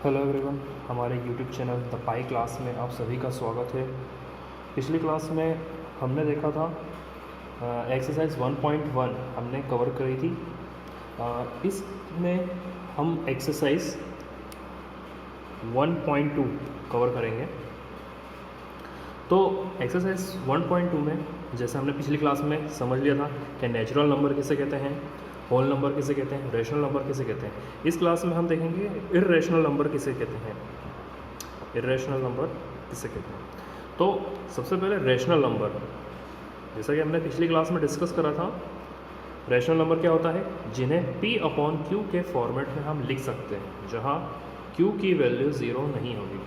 Hello everyone, हमारे YouTube channel the pi class में आप सभी का स्वागत है। पिछली क्लास में हमने देखा था एक्सरसाइज 1.1 हमने कवर करी थी। इसमें हम एक्सरसाइज 1.2 कवर करेंगे। तो एक्सरसाइज 1.2 में जैसे हमने पिछली क्लास में समझ लिया था कि नेचुरल नंबर किसे कहते हैं, होल नंबर किसे कहते हैं, रेशनल नंबर किसे कहते हैं। इस क्लास में हम देखेंगे इर्रेशनल नंबर किसे कहते हैं, इर्रेशनल नंबर किसे कहते हैं। तो सबसे पहले रेशनल नंबर, जैसा कि हमने पिछली क्लास में डिस्कस करा था, रेशनल नंबर क्या होता है, जिन्हें P/Q के फॉर्मेट में हम लिख सकते हैं, जहाँ Q की वैल्यू ज़ीरो नहीं होगी,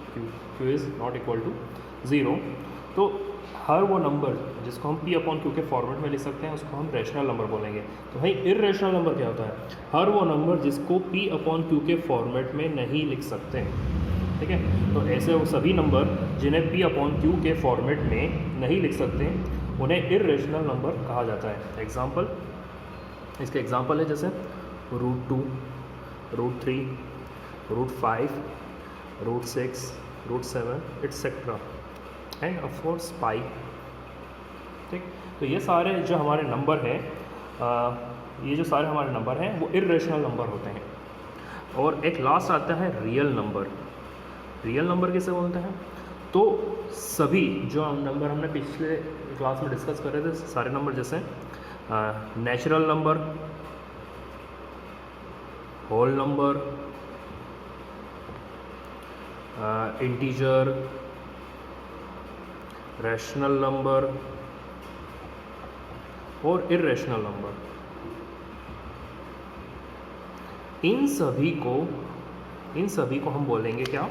Q is not equal to zero. तो हर वो नंबर जिसको हम P/Q के फॉर्मेट में लिख सकते हैं उसको हम रेशनल नंबर बोलेंगे। तो भाई इर्रेशनल नंबर क्या होता है, हर वो नंबर जिसको P/Q के फॉर्मेट में नहीं लिख सकते हैं, ठीक है। तो ऐसे वो सभी नंबर जिन्हें P/Q के फॉर्मेट में नहीं लिख सकते उन्हें इर्रेशनल नंबर कहा जाता है। एग्जाम्पल, इसके एग्जाम्पल है जैसे √2, √3, √5, √6, √7 एट्सेट्रा एंड ऑफ कोर्स पाई। ठीक, तो ये सारे जो हमारे नंबर हैं, ये जो सारे हमारे नंबर हैं वो इर्रेशनल नंबर होते हैं। और एक लास्ट आता है रियल नंबर। रियल नंबर किसे बोलते हैं, तो सभी जो नंबर हमने पिछले क्लास में डिस्कस कर रहे थे, सारे नंबर जैसे natural number, whole number, integer, rational number और इर्रेशनल नंबर, इन सभी को हम बोलेंगे क्या,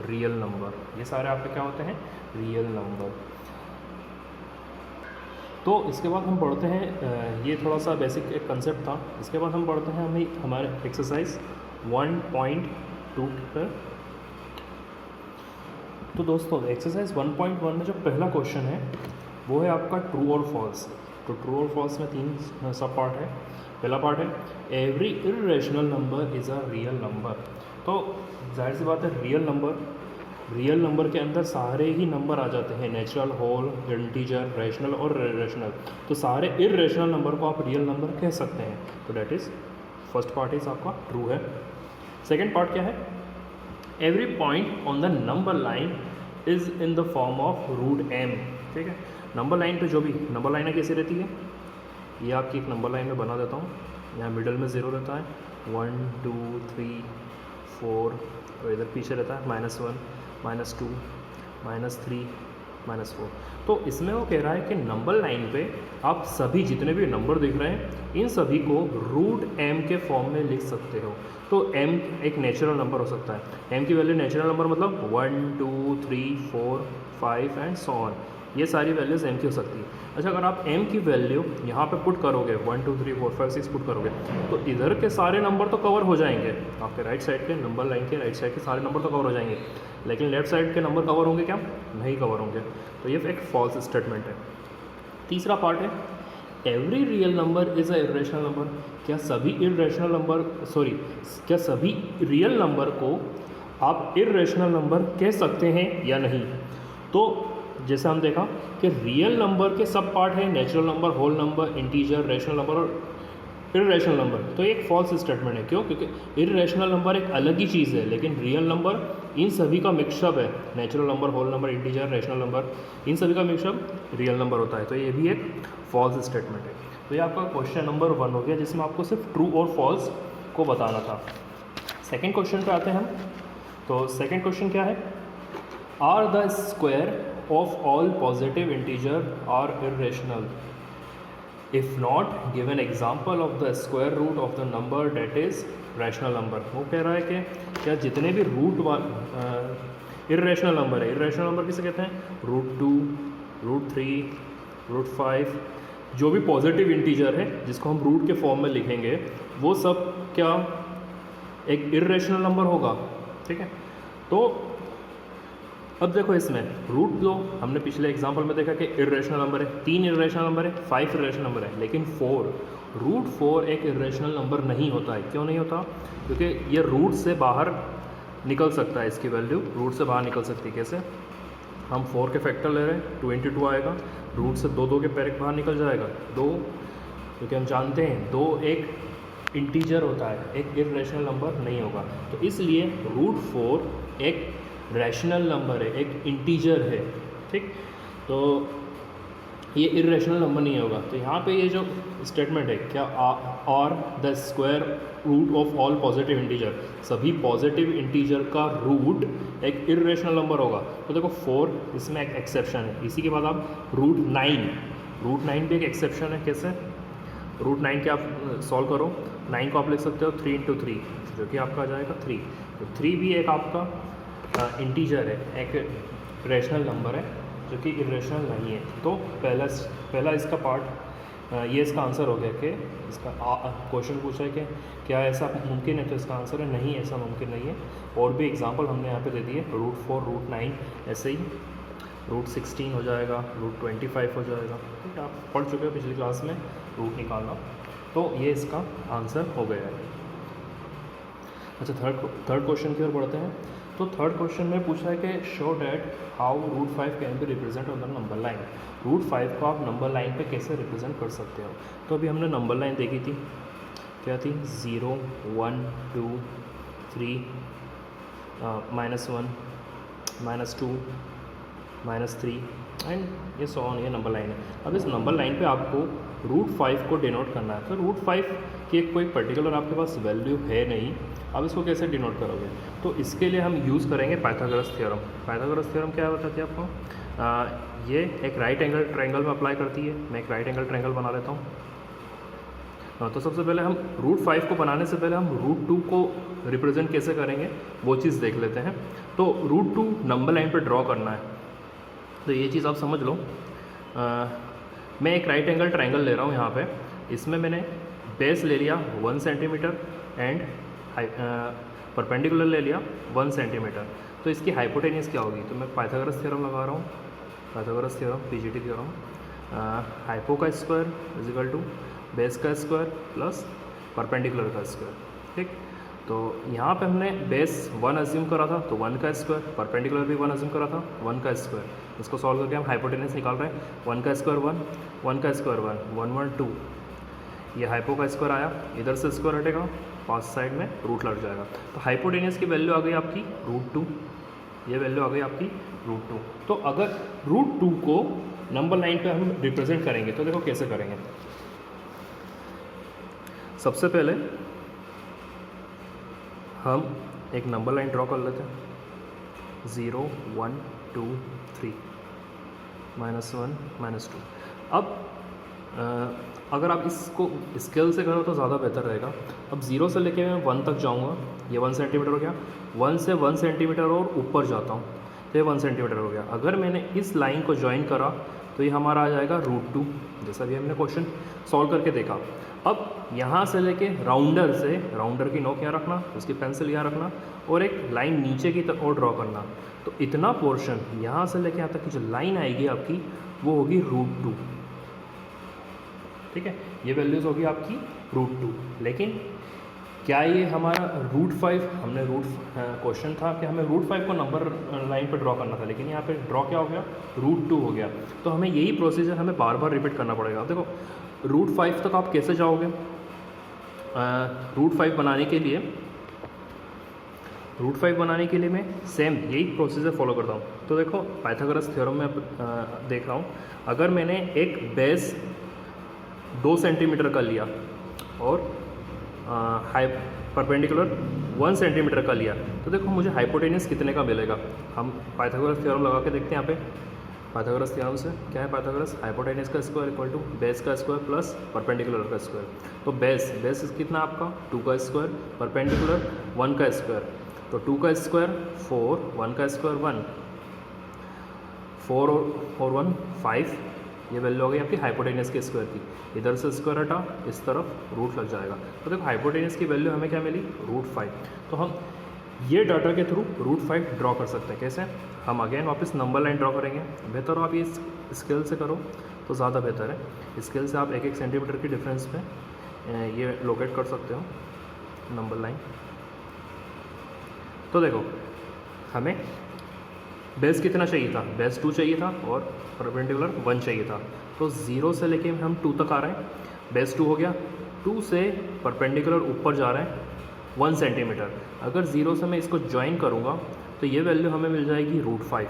रियल नंबर। ये सारे आपके क्या होते हैं, रियल नंबर। तो इसके बाद हम पढ़ते हैं, ये थोड़ा सा बेसिक एक कंसेप्ट था। इसके बाद हम पढ़ते हैं हमारे एक्सरसाइज 1.2 पर। तो दोस्तों एक्सरसाइज 1.1 में जो पहला क्वेश्चन है वो है आपका ट्रू और फॉल्स। तो ट्रू और फॉल्स में 3 सब पार्ट है। पहला पार्ट है every irrational number is a real number. तो जाहिर सी बात है, रियल नंबर के अंदर सारे ही नंबर आ जाते हैं, नेचुरल, होल, इंटीजर, रैशनल और इर्रेशनल। तो सारे इर्रेशनल नंबर को आप रियल नंबर कह सकते हैं। तो that is first part is आपका ट्रू है। सेकेंड पार्ट क्या है, every point on the number line is in the form of √m। ठीक है, नंबर लाइन पे जो भी नंबर लाइन कैसी रहती है, ये आपकी एक नंबर लाइन में बना देता हूँ। यहाँ मिडल में 0 रहता है, 1 2 3 4, और इधर पीछे रहता है -1 -2 -3 -4। तो इसमें वो कह रहा है कि नंबर लाइन पे आप सभी जितने भी नंबर दिख रहे हैं इन सभी को √m के फॉर्म में लिख सकते हो। तो m एक नेचुरल नंबर हो सकता है। m की वैल्यू नेचुरल नंबर मतलब 1 2 3 4 5 एंड सो ऑन, ये सारी वैल्यूज़ m की हो सकती है। अच्छा, अगर आप m की वैल्यू यहाँ पे पुट करोगे, 1 2 3 4 5 6 पुट करोगे, तो इधर के सारे नंबर तो कवर हो जाएंगे, आपके राइट साइड के नंबर लाइन के राइट साइड के सारे नंबर तो कवर हो जाएंगे, लेकिन लेफ्ट साइड के नंबर कवर होंगे क्या, नहीं कवर होंगे। तो ये एक फॉल्स स्टेटमेंट है। तीसरा पार्ट है every real number is a irrational number. क्या सभी रियल नंबर को आप इर्रेशनल नंबर कह सकते हैं या नहीं। तो जैसे हम देखा कि रियल नंबर के सब पार्ट हैं, natural number, whole number, integer, rational number और इर्रेशनल नंबर। तो एक फॉल्स स्टेटमेंट है। क्यों? क्योंकि इर्रेशनल नंबर एक अलग ही चीज़ है, लेकिन रियल नंबर इन सभी का मिक्सअप है। Natural number, whole number, integer, rational number, इन सभी का मिक्सअप रियल नंबर होता है। तो ये भी एक फॉल्स स्टेटमेंट है। तो ये आपका क्वेश्चन नंबर 1 हो गया, जिसमें आपको सिर्फ ट्रू और फॉल्स को बताना था। सेकेंड क्वेश्चन पे आते हैं हम। तो सेकेंड क्वेश्चन क्या है, are the square of all positive integer are irrational, if not give an example of the square root of the number that is rational number. वो कह रहा है कि क्या जितने भी इर्रेशनल नंबर है, इर्रेशनल नंबर किसे कहते हैं, √2, √3, √5, जो भी पॉजिटिव इंटीजर है जिसको हम रूट के फॉर्म में लिखेंगे वो सब क्या एक इर्रेशनल नंबर होगा। ठीक है, तो अब देखो इसमें √2 हमने पिछले एग्जांपल में देखा कि इर्रेशनल नंबर है, 3 इर्रेशनल नंबर है, 5 इर्रेशनल नंबर है, लेकिन √4 एक इर्रेशनल नंबर नहीं होता है। क्यों नहीं होता? क्योंकि ये रूट से बाहर निकल सकता है, इसकी वैल्यू रूट से बाहर निकल सकती है। कैसे? हम 4 के फैक्टर ले रहे हैं, 2 × 2 आएगा, रूट से 2 के पैर बाहर निकल जाएगा 2, क्योंकि हम जानते हैं 2 एक इंटीजर होता है, एक इरेशनल नंबर नहीं होगा। तो इसलिए रूट 4 एक रैशनल नंबर है, एक इंटीजर है। ठीक, तो ये इरेशनल नंबर नहीं होगा। तो यहाँ पे ये जो स्टेटमेंट है क्या, और the square root of all positive integer, सभी पॉजिटिव इंटीजर का रूट एक इरेशनल नंबर होगा। तो देखो 4 इसमें एक एक्सेप्शन है। इसी के बाद आप रूट 9 भी एक एक्सेप्शन है। कैसे? रूट 9 के आप सॉल्व करो, 9 को आप लिख सकते हो 3 × 3, जो कि आपका आ जाएगा 3। तो 3 भी एक आपका इंटीजर है, एक रैशनल नंबर है जो कि इरेशनल नहीं है। तो पहला इसका पार्ट ये इसका आंसर हो गया कि इसका क्वेश्चन पूछा है कि क्या ऐसा मुमकिन है, तो इसका आंसर है नहीं, ऐसा मुमकिन नहीं है। और भी एग्जांपल हमने यहाँ पे दे दिए, रूट 4, रूट 9, ऐसे ही रूट 16 हो जाएगा, रूट 25 हो जाएगा। ठीक है, आप पढ़ चुके हो पिछली क्लास में रूट निकालना। तो ये इसका आंसर हो गया है। अच्छा, थर्ड क्वेश्चन की ओर बढ़ते हैं। तो थर्ड क्वेश्चन में पूछा है कि show that how root 5 can be represent on the number line. Root 5 को आप नंबर लाइन पे कैसे रिप्रेजेंट कर सकते हो? तो अभी हमने नंबर लाइन देखी थी, क्या थी? 0 1 2 3 -1 -2 -3 एंड ये सो ऑन, ये नंबर लाइन है। अब इस नंबर लाइन पे आपको रूट 5 को डिनोट करना है। तो रूट 5 की कोई पर्टिकुलर आपके पास वैल्यू है नहीं, अब इसको कैसे डिनोट करोगे? तो इसके लिए हम यूज़ करेंगे पाइथागोरस थ्योरम। पाइथागोरस थ्योरम क्या बताती है आपको? ये एक राइट एंगल ट्रायंगल में अप्लाई करती है। मैं एक राइट एंगल ट्रायंगल बना लेता हूँ। तो सबसे पहले हम रूट 5 को बनाने से पहले हम रूट 2 को रिप्रेजेंट कैसे करेंगे वो चीज़ देख लेते हैं। तो रूट 2 नंबर लाइन पर ड्रॉ करना है। तो ये चीज़ आप समझ लो। मैं एक राइट एंगल ट्रायंगल ले रहा हूँ यहाँ पे। इसमें मैंने बेस ले लिया 1 सेंटीमीटर एंड परपेंडिकुलर ले लिया 1 सेंटीमीटर। तो इसकी हाइपोटेनियस क्या होगी? तो मैं पाइथागोरस थ्योरम लगा रहा हूँ, Pythagoras theorem, PGT theorem. Hypo का square is equal to base का स्क्वायर प्लस परपेंडिकुलर का स्क्वायर। ठीक, तो यहाँ पे हमने बेस 1 अज्यूम करा था, तो 1 का स्क्वायर, परपेंडिकुलर भी 1 अज्यूम करा था, 1 का स्क्वायर। इसको सॉल्व करके हम हाइपोटेनस निकाल रहे हैं। 1 का स्क्वायर 1, 1 का स्क्वायर 1, 1 1 2। ये हाइपो का स्क्वायर आया, इधर से स्क्वायर हटेगा, पास साइड में रूट लग जाएगा। तो हाइपोटेनस की वैल्यू आ गई आपकी रूट 2, ये वैल्यू आ गई आपकी रूट 2। तो अगर रूट 2 को नंबर लाइन पे हम रिप्रेजेंट करेंगे तो देखो कैसे करेंगे। सबसे पहले हम एक नंबर लाइन ड्रॉ कर लेते हैं, 0 1 2 3 -1 -2। अब अगर आप इसको स्केल से करो तो ज़्यादा बेहतर रहेगा। अब 0 से लेके मैं 1 तक जाऊंगा, ये 1 सेंटीमीटर हो गया। 1 से 1 सेंटीमीटर और ऊपर जाता हूँ तो ये 1 सेंटीमीटर हो गया। अगर मैंने इस लाइन को ज्वाइन करा तो ये हमारा आ जाएगा रूट 2, जैसा भी हमने क्वेश्चन सॉल्व करके देखा। अब यहाँ से लेके राउंडर से, राउंडर की नोक यहाँ रखना, उसकी पेंसिल यहाँ रखना और एक लाइन नीचे की तरफ और ड्रॉ करना। तो इतना पोर्शन यहाँ से लेके यहाँ तक की जो लाइन आएगी आपकी वो होगी रूट 2। ठीक है, ये वैल्यूज़ होगी आपकी रूट 2। लेकिन क्या ये हमारा रूट 5, हमने रूट क्वेश्चन था कि हमें रूट 5 को नंबर लाइन पर ड्रॉ करना था, लेकिन यहाँ पे ड्रॉ क्या हो गया? रूट 2 हो गया। तो हमें यही प्रोसीजर हमें बार बार रिपीट करना पड़ेगा। देखो रूट 5 तक आप कैसे जाओगे? रूट 5 बनाने के लिए, रूट 5 बनाने के लिए मैं सेम यही प्रोसीजर फॉलो करता हूँ। तो देखो पाइथागोरस थ्योरम में देख रहा हूँ, अगर मैंने एक बेस 2 सेंटीमीटर का लिया और परपेंडिकुलर 1 सेंटीमीटर का लिया, तो देखो मुझे हाइपोटेनस कितने का मिलेगा। हम पाइथागोरस थ्योरम लगा के देखते हैं। यहाँ पे पाइथागोरस थ्योरम से क्या है? पाइथागोरस हाइपोटेनस का स्क्वायर इक्वल टू बेस का स्क्वायर प्लस परपेंडिकुलर का स्क्वायर। तो बेस कितना आपका? 2 का स्क्वायर, परपेंडिकुलर 1 का स्क्वायर। तो 2 का स्क्वायर 4, 1 का स्क्वायर 1, 4 और 1 5, ये वैल्यू हो गई आपकी हाइपोटेनस के स्क्वायर की। इधर से स्क्वायर हटा, इस तरफ रूट लग जाएगा। तो देखो हाइपोटेनस की वैल्यू हमें क्या मिली? रूट 5। तो हम ये डाटा के थ्रू रूट 5 ड्रॉ कर सकते हैं। कैसे? हम अगेन वापस नंबर लाइन ड्रॉ करेंगे। बेहतर हो आप ये स्केल से करो तो ज़्यादा बेहतर है। स्केल से आप 1-1 सेंटीमीटर की डिफरेंस पे ये लोकेट कर सकते हो नंबर लाइन। तो देखो हमें बेस कितना चाहिए था, बेस 2 चाहिए था और परपेंडिकुलर 1 चाहिए था। तो 0 से लेके हम 2 तक आ रहे हैं, बेस 2 हो गया, 2 से परपेंडिकुलर ऊपर जा रहे हैं 1 सेंटीमीटर। अगर 0 से मैं इसको ज्वाइन करूँगा तो ये वैल्यू हमें मिल जाएगी √5,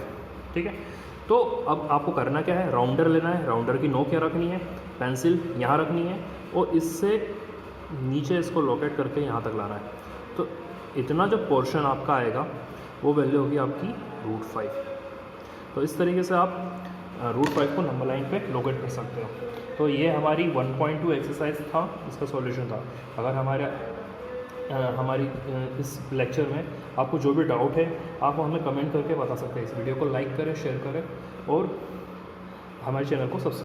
ठीक है। तो अब आपको करना क्या है, राउंडर लेना है, राउंडर की नोक क्या रखनी है, पेंसिल यहाँ रखनी है और इससे नीचे इसको लोकेट करके यहाँ तक लाना है। तो इतना जो पोर्शन आपका आएगा वो वैल्यू होगी आपकी √5। तो इस तरीके से आप √5 को नंबर लाइन पे लोकेट कर सकते हो। तो ये हमारी 1.2 एक्सरसाइज था, इसका सॉल्यूशन था। अगर हमारी इस लेक्चर में आपको जो भी डाउट है आप हमें कमेंट करके बता सकते हैं। इस वीडियो को लाइक करें, शेयर करें और हमारे चैनल को सब्सक्राइब